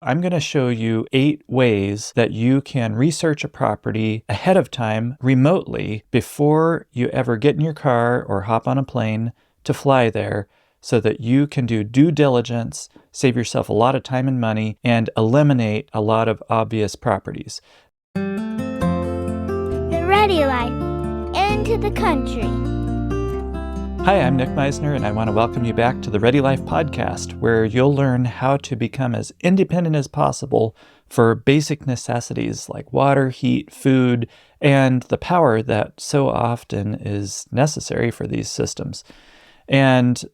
I'm going to show you 8 ways that you can research a property ahead of time remotely before you ever get in your car or hop on a plane to fly there, so that you can do due diligence, save yourself a lot of time and money, and eliminate a lot of obvious properties. The Ready Life, into the country. Hi, I'm Nick Meisner, and I want to welcome you back to the Ready Life podcast, where you'll learn how to become as independent as possible for basic necessities like water, heat, food, and the power that so often is necessary for these systems. And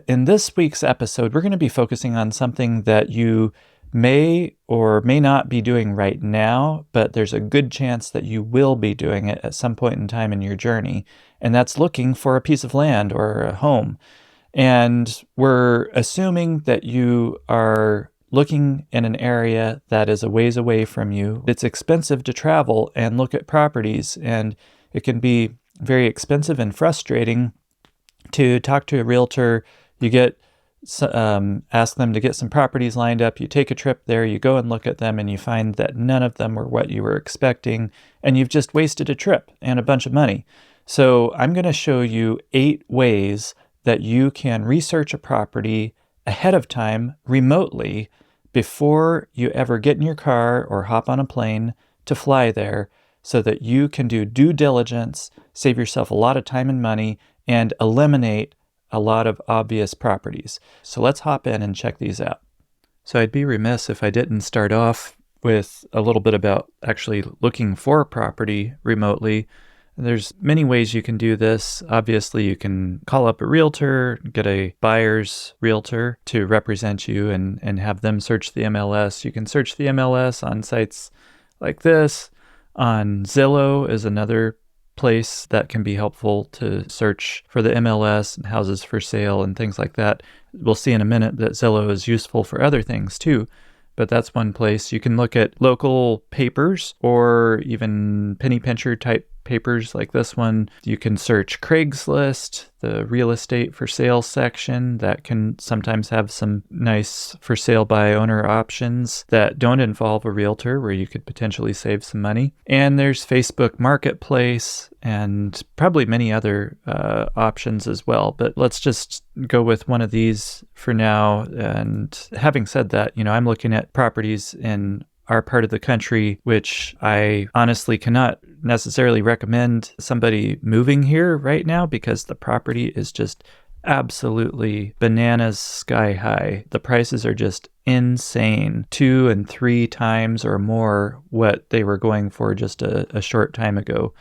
in this week's episode, we're going to be focusing on something that you may or may not be doing right now, but there's a good chance that you will be doing it at some point in time in your journey, and that's looking for a piece of land or a home. And we're assuming that you are looking in an area that is a ways away from you. It's expensive to travel and look at properties, and it can be very expensive and frustrating to talk to a realtor. You get ask them to get some properties lined up. You take a trip there, you go and look at them, and you find that none of them were what you were expecting, and you've just wasted a trip and a bunch of money. So I'm going to show you 8 ways that you can research a property ahead of time remotely before you ever get in your car or hop on a plane to fly there, so that you can do due diligence, save yourself a lot of time and money, and eliminate a lot of obvious properties. So let's hop in and check these out. So I'd be remiss if I didn't start off with a little bit about actually looking for a property remotely. There's many ways you can do this. Obviously, you can call up a realtor, get a buyer's realtor to represent you and have them search the MLS. You can search the MLS on sites like this. On Zillow is another place that can be helpful to search for the MLS and houses for sale and things like that. We'll see in a minute that Zillow is useful for other things too, but that's one place. You can look at local papers or even penny pincher type papers like this one. You can search Craigslist, the real estate for sale section that can sometimes have some nice for sale by owner options that don't involve a realtor, where you could potentially save some money. And there's Facebook Marketplace and probably many other options as well. But let's just go with one of these for now. And having said that, I'm looking at properties in our part of the country, which I honestly cannot necessarily recommend somebody moving here right now, because the property is just absolutely bananas sky high. The prices are just insane, 2 and 3 times or more what they were going for just a short time ago.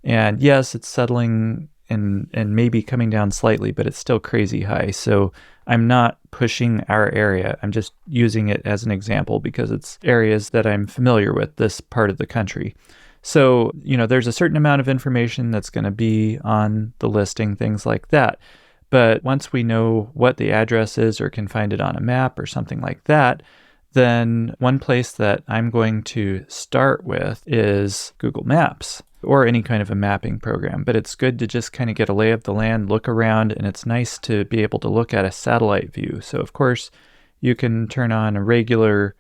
And yes, it's settling and maybe coming down slightly, but it's still crazy high. So I'm not pushing our area. I'm just using it as an example because it's areas that I'm familiar with, this part of the country. So, there's a certain amount of information that's going to be on the listing, things like that. But once we know what the address is or can find it on a map or something like that, then one place that I'm going to start with is Google Maps, or any kind of a mapping program. But it's good to just kind of get a lay of the land, look around, and it's nice to be able to look at a satellite view. So of course, you can turn on a regular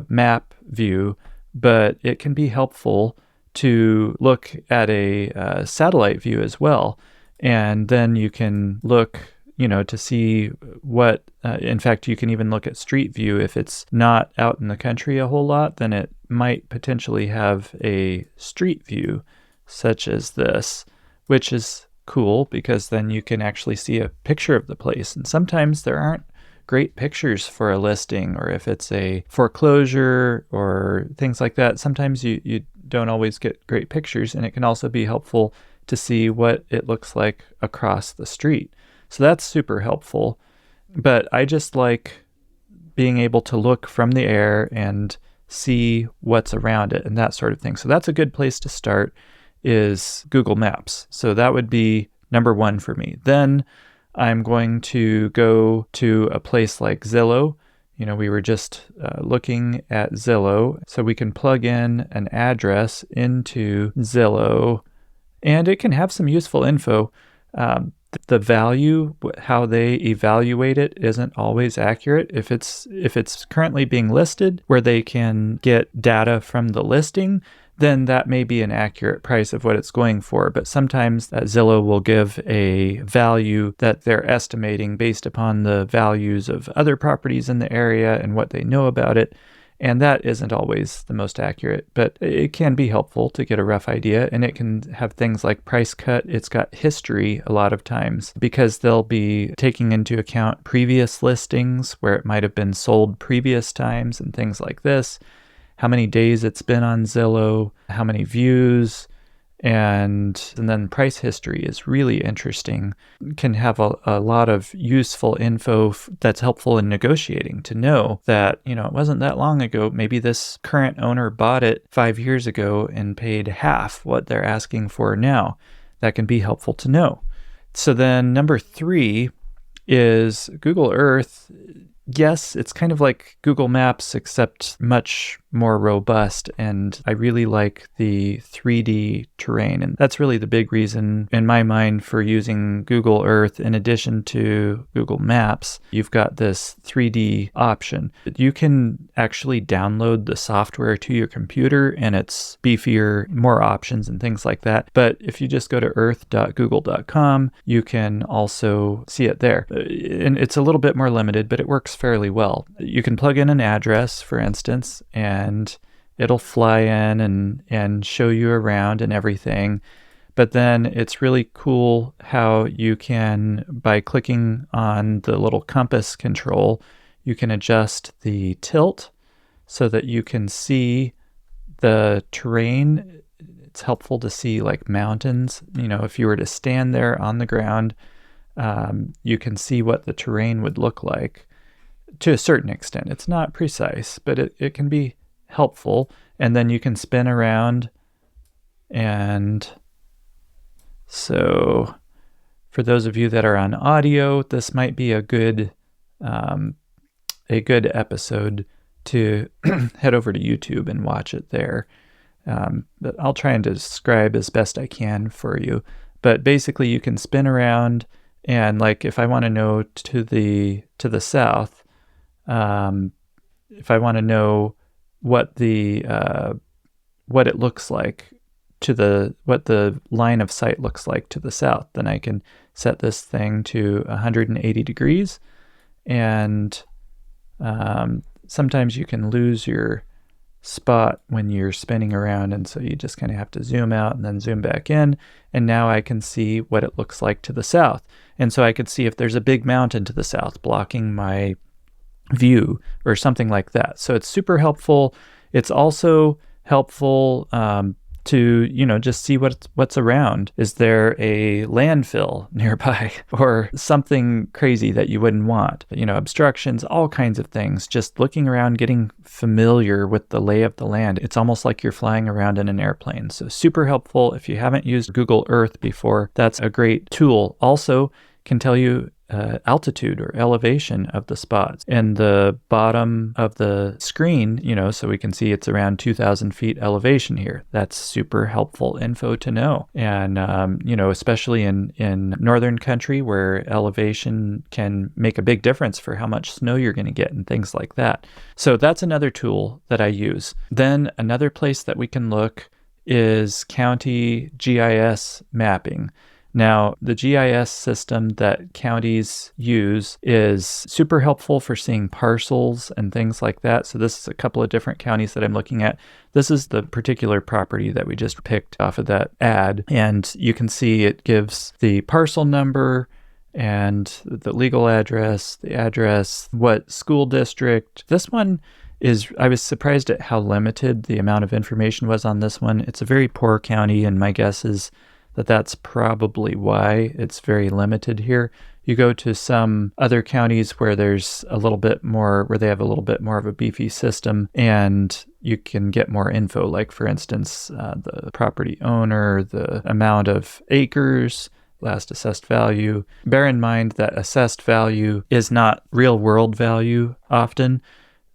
map view, but it can be helpful to look at a satellite view as well. And then you can look, to see what, in fact, you can even look at Street View. If it's not out in the country a whole lot, then it might potentially have a street view such as this, which is cool because then you can actually see a picture of the place. And sometimes there aren't great pictures for a listing, or if it's a foreclosure or things like that, sometimes you don't always get great pictures, and it can also be helpful to see what it looks like across the street. So that's super helpful. But I just like being able to look from the air and see what's around it and that sort of thing. So that's a good place to start, is Google Maps. So that would be number 1 for me. Then I'm going to go to a place like Zillow. We were just looking at Zillow, so we can plug in an address into Zillow, and it can have some useful info. the value, how they evaluate it, isn't always accurate. If it's currently being listed where they can get data from the listing, then that may be an accurate price of what it's going for. But sometimes Zillow will give a value that they're estimating based upon the values of other properties in the area and what they know about it. And that isn't always the most accurate, but it can be helpful to get a rough idea. And it can have things like price cut. It's got history a lot of times because they'll be taking into account previous listings where it might have been sold previous times and things like this. How many days it's been on Zillow, how many views, and then price history is really interesting. Can have a lot of useful info that's helpful in negotiating to know that, it wasn't that long ago. Maybe this current owner bought it 5 years ago and paid half what they're asking for now. That can be helpful to know. So then number 3 is Google Earth. Yes, it's kind of like Google Maps, except much more robust. And I really like the 3D terrain. And that's really the big reason in my mind for using Google Earth. In addition to Google Maps, you've got this 3D option. You can actually download the software to your computer and it's beefier, more options and things like that. But if you just go to earth.google.com, you can also see it there. And it's a little bit more limited, but it works fairly well. You can plug in an address, for instance, and it'll fly in and show you around and everything. But then it's really cool how you can, by clicking on the little compass control, you can adjust the tilt so that you can see the terrain. It's helpful to see like mountains. If you were to stand there on the ground, you can see what the terrain would look like to a certain extent. It's not precise, but it can be helpful. And then you can spin around. And so for those of you that are on audio, this might be a good episode to head over to YouTube and watch it there. But I'll try and describe as best I can for you. But basically you can spin around, and like if I want to know to the south, if I want to know what it looks like what the line of sight looks like to the south, then I can set this thing to 180 degrees. And sometimes you can lose your spot when you're spinning around, and so you just kind of have to zoom out and then zoom back in. And now I can see what it looks like to the south. And so I could see if there's a big mountain to the south blocking my view or something like that. So it's super helpful. It's also helpful to just see what's around. Is there a landfill nearby or something crazy that you wouldn't want? Obstructions, all kinds of things. Just looking around, getting familiar with the lay of the land. It's almost like you're flying around in an airplane. So super helpful. If you haven't used Google Earth before, that's a great tool. Also can tell you altitude or elevation of the spots. And the bottom of the screen, so we can see it's around 2,000 feet elevation here. That's super helpful info to know. And, especially in northern country where elevation can make a big difference for how much snow you're going to get and things like that. So that's another tool that I use. Then another place that we can look is county GIS mapping. Now, the GIS system that counties use is super helpful for seeing parcels and things like that. So this is a couple of different counties that I'm looking at. This is the particular property that we just picked off of that ad. And you can see it gives the parcel number and the legal address, the address, what school district. This one I was surprised at how limited the amount of information was on this one. It's a very poor county, and my guess is that's probably why it's very limited here. You go to some other counties where there's a little bit more, where they have a little bit more of a beefy system, and you can get more info, like for instance, the property owner, the amount of acres, last assessed value. Bear in mind that assessed value is not real world value often.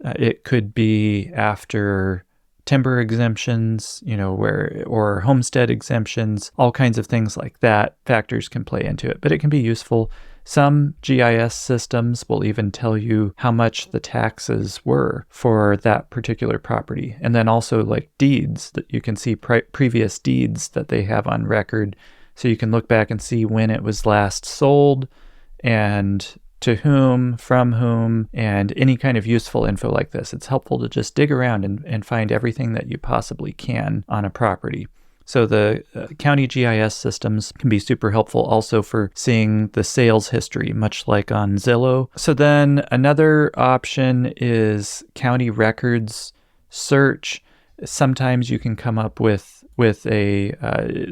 It could be after timber exemptions, or homestead exemptions, all kinds of things like that. Factors can play into it, but it can be useful. Some GIS systems will even tell you how much the taxes were for that particular property. And then also like deeds, that you can see previous deeds that they have on record. So you can look back and see when it was last sold and to whom, from whom, and any kind of useful info like this. It's helpful to just dig around and find everything that you possibly can on a property. So the county GIS systems can be super helpful also for seeing the sales history, much like on Zillow. So then another option is county records search. Sometimes you can come up with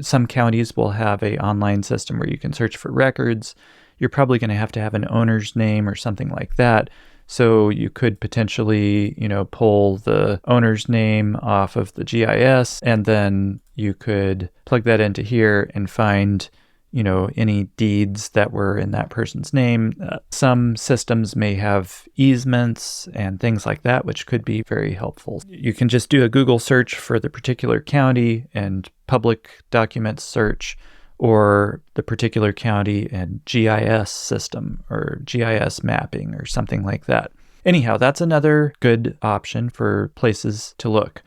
some counties will have an online system where you can search for records. You're probably going to have an owner's name or something like that. So you could potentially, pull the owner's name off of the GIS, and then you could plug that into here and find, any deeds that were in that person's name. Some systems may have easements and things like that, which could be very helpful. You can just do a Google search for the particular county and public documents search, or the particular county and GIS system or GIS mapping or something like that. Anyhow, that's another good option for places to look.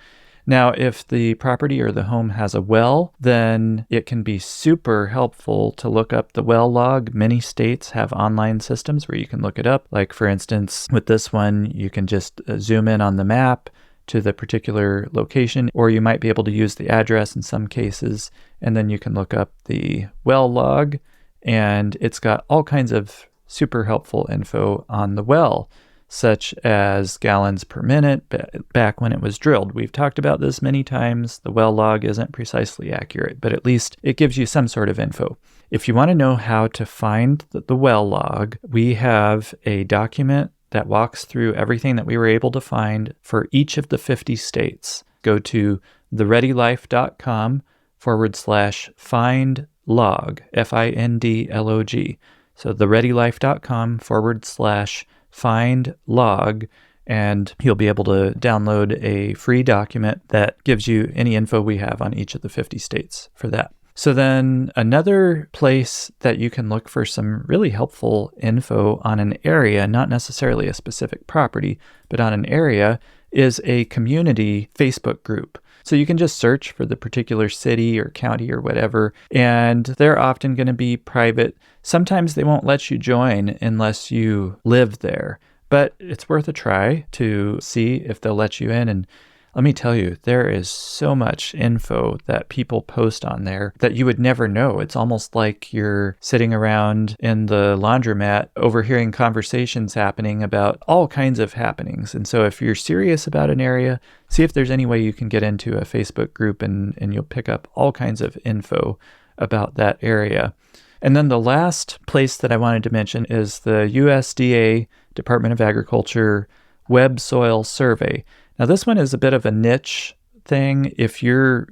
Now, if the property or the home has a well, then it can be super helpful to look up the well log. Many states have online systems where you can look it up. Like, for instance, with this one, you can just zoom in on the map to the particular location, or you might be able to use the address in some cases, and then you can look up the well log, and it's got all kinds of super helpful info on the well, such as gallons per minute back when it was drilled. We've talked about this many times. The well log isn't precisely accurate, but at least it gives you some sort of info. If you want to know how to find the well log, we have a document that walks through everything that we were able to find for each of the 50 states. Go to thereadylifecom/find-log, FINDLOG. So thereadylifecom/find-log, and you'll be able to download a free document that gives you any info we have on each of the 50 states for that. So then another place that you can look for some really helpful info on an area, not necessarily a specific property, but on an area, is a community Facebook group. So you can just search for the particular city or county or whatever, and they're often going to be private. Sometimes they won't let you join unless you live there, but it's worth a try to see if they'll let you in. And let me tell you, there is so much info that people post on there that you would never know. It's almost like you're sitting around in the laundromat overhearing conversations happening about all kinds of happenings. And so if you're serious about an area, see if there's any way you can get into a Facebook group and you'll pick up all kinds of info about that area. And then the last place that I wanted to mention is the USDA Department of Agriculture Web Soil Survey. Now, this one is a bit of a niche thing. If you're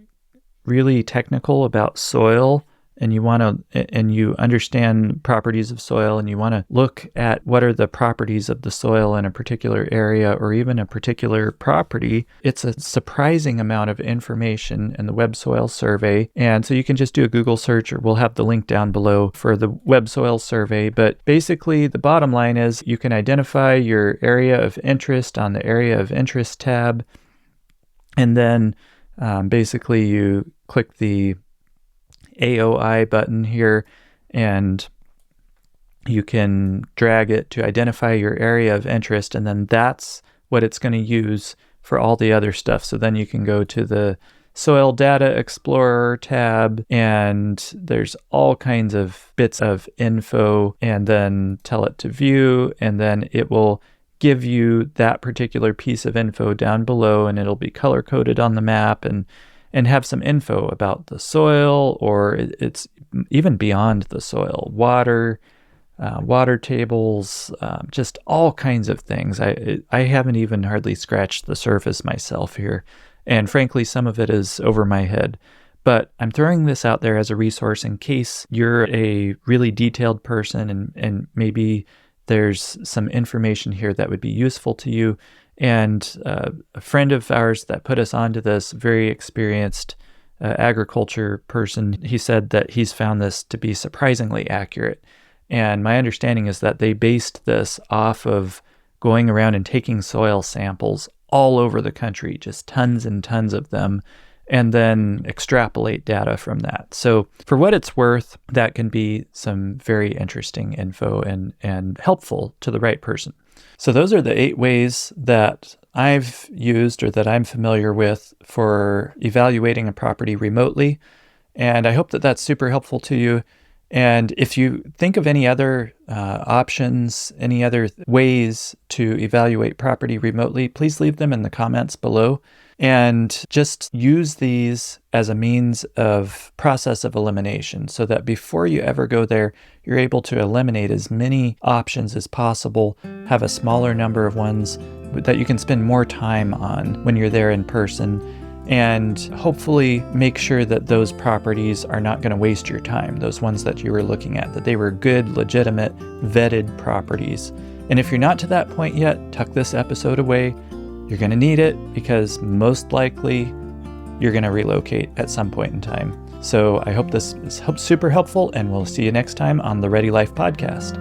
really technical about soil and you understand properties of soil and you want to look at what are the properties of the soil in a particular area or even a particular property, it's a surprising amount of information in the Web Soil Survey. And so you can just do a Google search, or we'll have the link down below for the Web Soil Survey. But basically, the bottom line is you can identify your area of interest on the Area of Interest tab. And then basically you click the AOI button here, and you can drag it to identify your area of interest, and then that's what it's going to use for all the other stuff. So then you can go to the Soil Data Explorer tab, and there's all kinds of bits of info, and then tell it to view, and then it will give you that particular piece of info down below, and it'll be color-coded on the map and have some info about the soil, or it's even beyond the soil, water tables, just all kinds of things. I haven't even hardly scratched the surface myself here, and frankly, some of it is over my head. But I'm throwing this out there as a resource in case you're a really detailed person and maybe there's some information here that would be useful to you. And a friend of ours that put us onto this, very experienced agriculture person, he said that he's found this to be surprisingly accurate. And my understanding is that they based this off of going around and taking soil samples all over the country, just tons and tons of them, and then extrapolate data from that. So for what it's worth, that can be some very interesting info and helpful to the right person. So those are the 8 ways that I've used or that I'm familiar with for evaluating a property remotely. And I hope that that's super helpful to you. And if you think of any other options, any other ways to evaluate property remotely, please leave them in the comments below. And just use these as a means of process of elimination so that before you ever go there, you're able to eliminate as many options as possible, have a smaller number of ones that you can spend more time on when you're there in person, and hopefully make sure that those properties are not going to waste your time, those ones that you were looking at, that they were good, legitimate, vetted properties. And if you're not to that point yet, tuck this episode away. You're going to need it because most likely you're going to relocate at some point in time. So I hope this is super helpful, and we'll see you next time on the Ready Life Podcast.